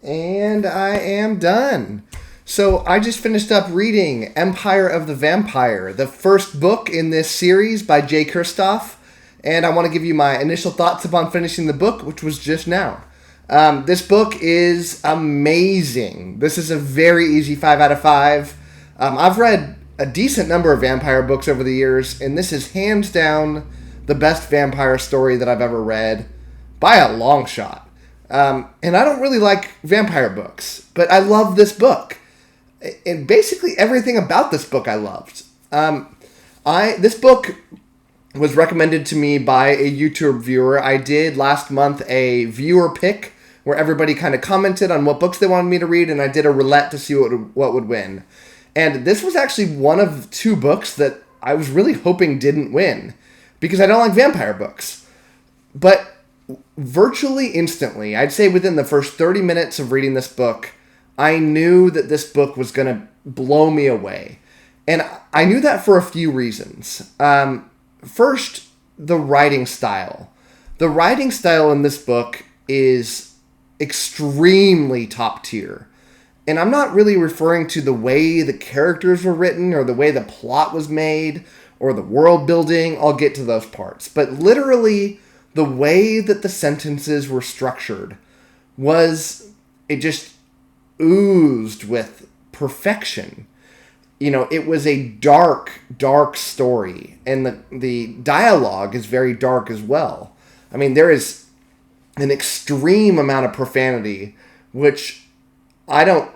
And I am done. So I just finished up reading Empire of the Vampire, the first book in this series by Jay Kristoff. And I want to give you my initial thoughts upon finishing the book, which was just now. This book is amazing. This is a very easy 5 out of 5. I've read a decent number of vampire books over the years, and this is hands down the best vampire story that I've ever read by a long shot. And I don't really like vampire books, but I love this book. And basically everything about this book I loved. This book was recommended to me by a YouTube viewer. I did last month a viewer pick where everybody kind of commented on what books they wanted me to read, and I did a roulette to see what would win. And this was actually one of 2 books that I was really hoping didn't win, because I don't like vampire books. But virtually instantly, I'd say within the first 30 minutes of reading this book, I knew that this book was going to blow me away. And I knew that for a few reasons. First, the writing style. The writing style in this book is extremely top tier. And I'm not really referring to the way the characters were written or the way the plot was made or the world building. I'll get to those parts. But literally, the way that the sentences were structured it just oozed with perfection. You know, it was a dark, dark story. And the dialogue is very dark as well. I mean, there is an extreme amount of profanity, which I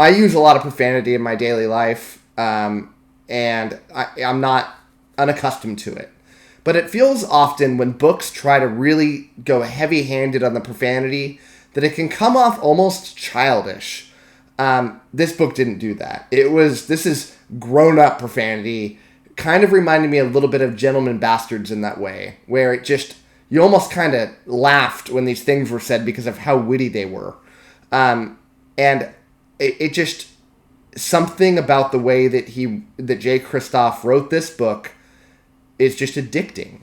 use a lot of profanity in my daily life, and I'm not unaccustomed to it. But it feels often when books try to really go heavy-handed on the profanity that it can come off almost childish. This book didn't do that. This is grown-up profanity, kind of reminded me a little bit of Gentlemen Bastards in that way, where you almost kind of laughed when these things were said because of how witty they were. And it just, something about the way that Jay Kristoff wrote this book is just addicting.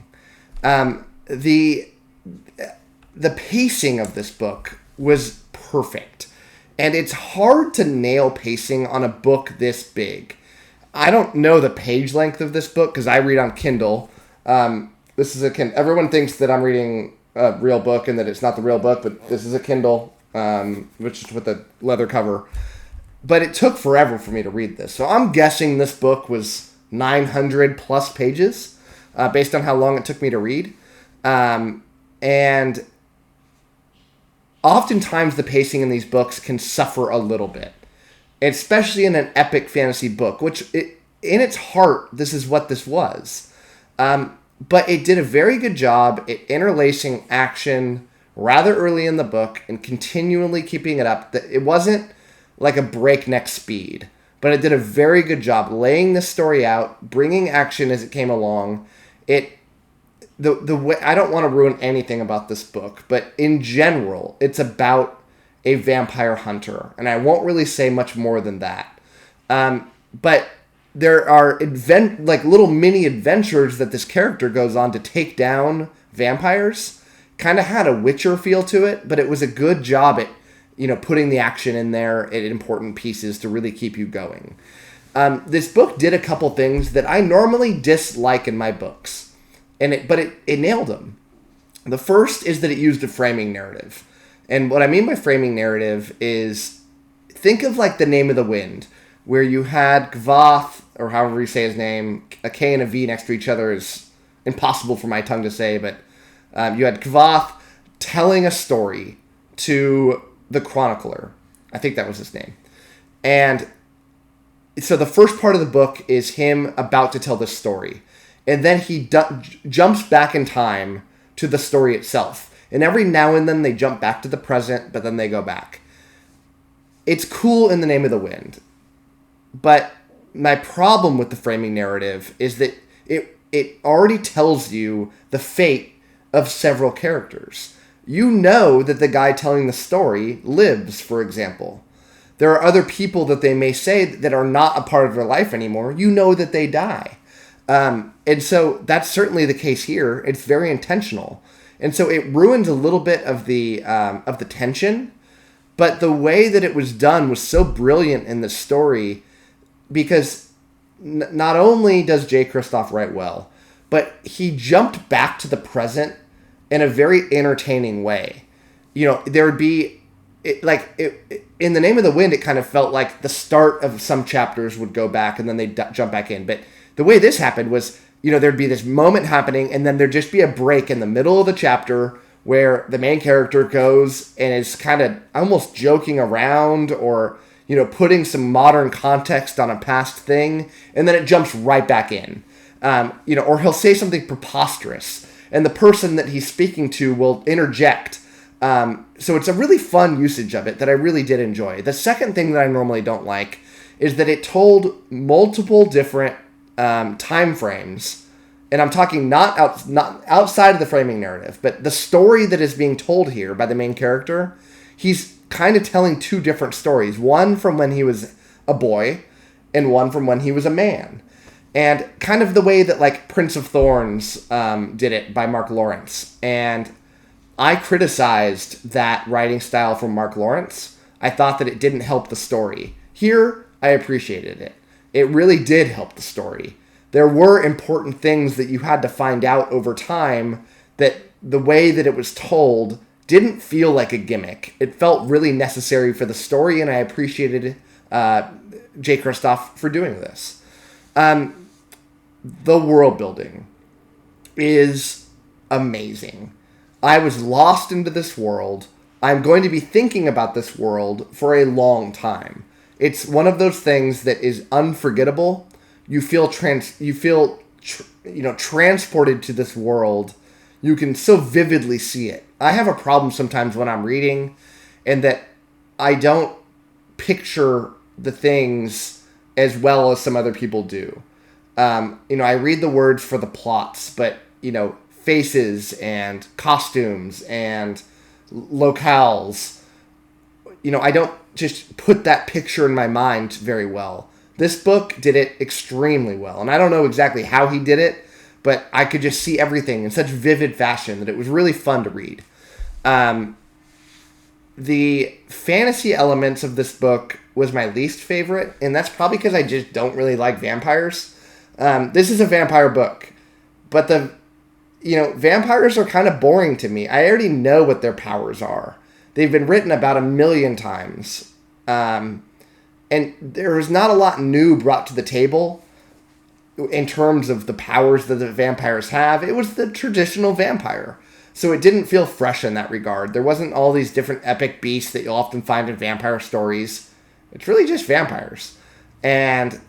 The pacing of this book was perfect. And it's hard to nail pacing on a book this big. I don't know the page length of this book because I read on Kindle. Everyone thinks that I'm reading a real book and that it's not the real book, but this is a Kindle, which is with a leather cover. But it took forever for me to read this. So I'm guessing this book was 900 plus pages, based on how long it took me to read. And oftentimes the pacing in these books can suffer a little bit, especially in an epic fantasy book, which in its heart, this is what this was. But it did a very good job at interlacing action rather early in the book and continually keeping it up. It wasn't like a breakneck speed, but it did a very good job laying the story out, bringing action as it came along. The way, I don't want to ruin anything about this book, but in general, it's about a vampire hunter, and I won't really say much more than that. But there are little mini adventures that this character goes on to take down vampires. Kind of had a Witcher feel to it, but it was a good job at putting the action in there at important pieces to really keep you going. This book did a couple things that I normally dislike in my books, but it nailed them. The first is that it used a framing narrative. And what I mean by framing narrative is, think of like The Name of the Wind, where you had Gvoth, or however you say his name, a K and a V next to each other is impossible for my tongue to say, but you had Gvoth telling a story to the chronicler. I think that was his name. And so the first part of the book is him about to tell this story. And then he jumps back in time to the story itself. And every now and then they jump back to the present, but then they go back. It's cool in The Name of the Wind. But my problem with the framing narrative is that it already tells you the fate of several characters. You know that the guy telling the story lives, for example. There are other people that they may say that are not a part of their life anymore. You know that they die. And so that's certainly the case here. It's very intentional. And so it ruins a little bit of the tension, But the way that it was done was so brilliant in the story because not only does Jay Kristoff write well, but he jumped back to the present in a very entertaining way. There would be, in The Name of the Wind, it kind of felt like the start of some chapters would go back and then they'd jump back in. But the way this happened was, there'd be this moment happening and then there'd just be a break in the middle of the chapter where the main character goes and is kind of almost joking around or, putting some modern context on a past thing, and then it jumps right back in. Or he'll say something preposterous, and the person that he's speaking to will interject. So it's a really fun usage of it that I really did enjoy. The second thing that I normally don't like is that it told multiple different time frames. And I'm talking not outside of the framing narrative, but the story that is being told here by the main character, he's kind of telling two different stories. One from when he was a boy and one from when he was a man. And kind of the way that like Prince of Thorns did it by Mark Lawrence. And I criticized that writing style from Mark Lawrence. I thought that it didn't help the story. Here, I appreciated it. It really did help the story. There were important things that you had to find out over time that the way that it was told didn't feel like a gimmick. It felt really necessary for the story, and I appreciated Jay Kristoff for doing this. The world building is amazing. I was lost into this world. I'm going to be thinking about this world for a long time. It's one of those things that is unforgettable. You feel transported to this world. You can so vividly see it. I have a problem sometimes when I'm reading, and that I don't picture the things as well as some other people do. I read the words for the plots, but faces and costumes and locales. I don't just put that picture in my mind very well. This book did it extremely well, and I don't know exactly how he did it, but I could just see everything in such vivid fashion that it was really fun to read. The fantasy elements of this book was my least favorite, and that's probably because I just don't really like vampires. This is a vampire book, but vampires are kind of boring to me. I already know what their powers are. They've been written about 1 million times. And there is not a lot new brought to the table in terms of the powers that the vampires have. It was the traditional vampire. So it didn't feel fresh in that regard. There wasn't all these different epic beasts that you'll often find in vampire stories. It's really just vampires. And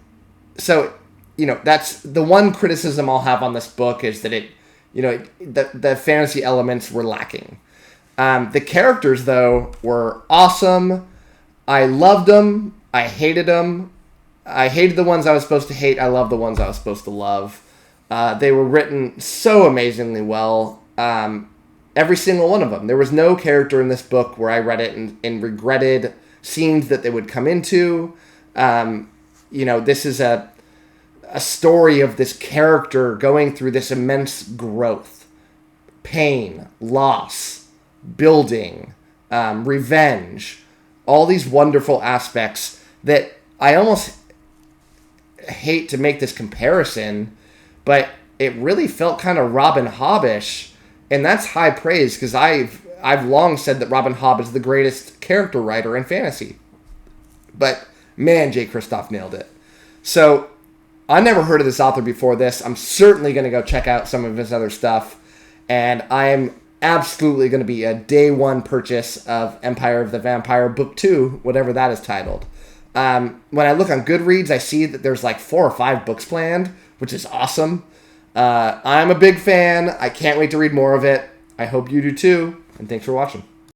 so, that's the one criticism I'll have on this book is that the fantasy elements were lacking. The characters, though, were awesome. I loved them. I hated them. I hated the ones I was supposed to hate. I loved the ones I was supposed to love. They were written so amazingly well. Every single one of them. There was no character in this book where I read it and regretted scenes that they would come into. This is a story of this character going through this immense growth, pain, loss, building, revenge, all these wonderful aspects that I almost hate to make this comparison, but it really felt kind of Robin Hobb-ish, and that's high praise because I've long said that Robin Hobb is the greatest character writer in fantasy. But man, Jay Kristoff nailed it. So I never heard of this author before this. I'm certainly going to go check out some of his other stuff, and I'm absolutely going to be a day one purchase of Empire of the Vampire Book 2, whatever that is titled. When I look on Goodreads, I see that there's like 4 or 5 books planned, which is awesome. I'm a big fan. I can't wait to read more of it. I hope you do too, and thanks for watching.